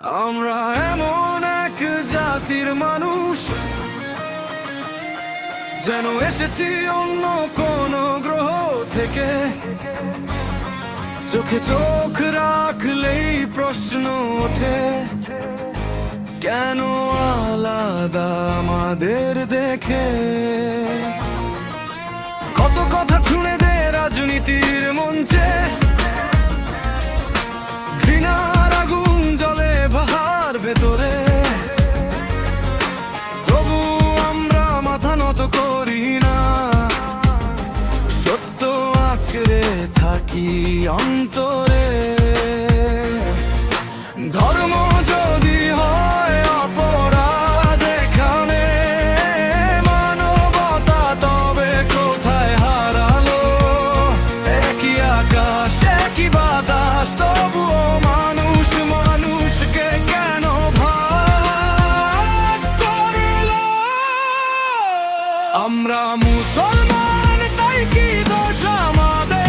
আমরা এমন এক জাতির মানুষ, যেন এসেছি অন্য কোন গ্রহ থেকে। চোখে চোখ রাখলেই প্রশ্ন ওঠে, কেন আলাদা আমাদের দেখে? কত কথা শুনে দে রাজনীতির মঞ্চে, ঘৃণার আগুন জ্বলে বাহার ভেতরে। তবু আমরা মাথা নত করি না, সত্য আঁকড়ে থাকি অন্তরে। ধর্ম যদি হয় অপরাধ এখানে, মানবতা তবে কোথায় হারালো? একই আকাশ একই বাতাস, তবুও মানুষ মানুষকে কেন ভাগ করলো? আমরা মুসলমান, তাই কি দোষ আমাদের?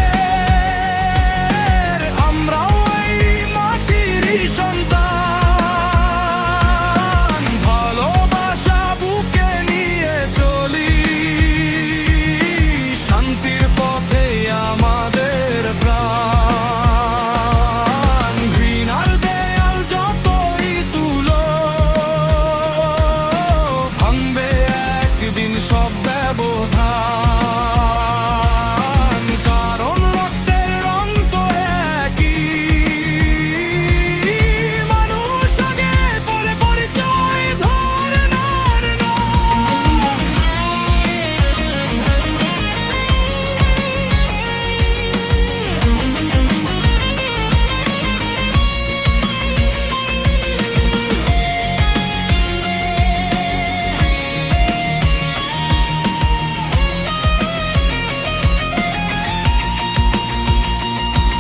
আমরাও এই মাটিরই সন্তান, ভালোবাসা বুকে নিয়ে চলি, শান্তির পথে আমাদের প্রাণ। ঘৃণার দেয়াল যতই তুলো, ভাঙবে একদিন সব ব্যবধান। কারণ রক্তের রং তো একই, মানুষ আগে পরে পরিচয় ধরে না।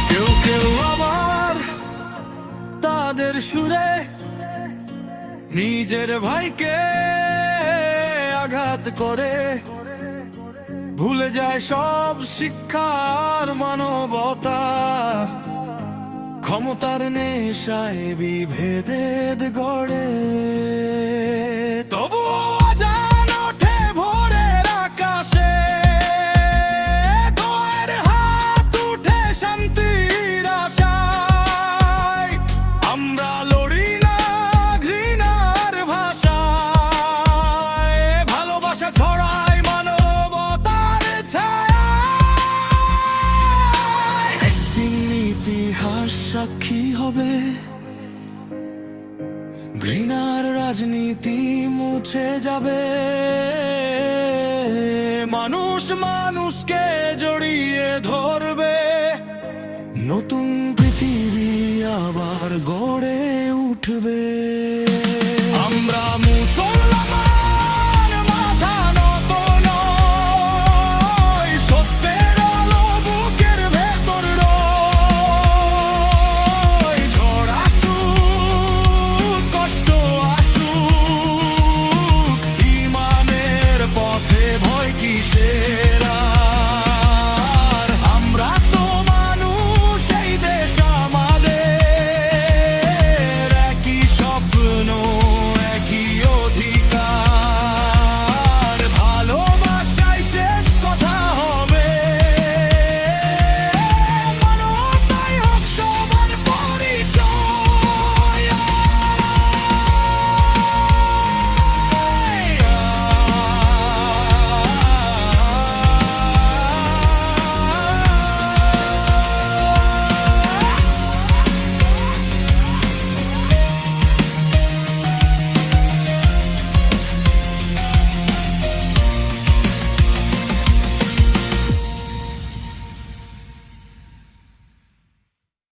কেউ কেউ আবার তাদের সুরে নিজের ভাইকে আঘাত করে, ভুলে যায় সব শিক্ষার মানবতা। ক্ষমতার নেশায় বিভেদ গড়ে, তবুও আজান ওঠে ভোরের আকাশে। দোয়ের হাত উঠে শান্তির আশায়, আমরা লড়ি না ঘৃণার ভাষায়। ভালোবাসা ছড়াই মানবতার ছায়ায়। একদিন ইতিহাস সাক্ষী হবে, ঘৃণার রাজনীতি মুছে যাবে। মানুষ মানুষকে জড়িয়ে ধরবে, নতুন পৃথিবী আবার গড়ে উঠবে।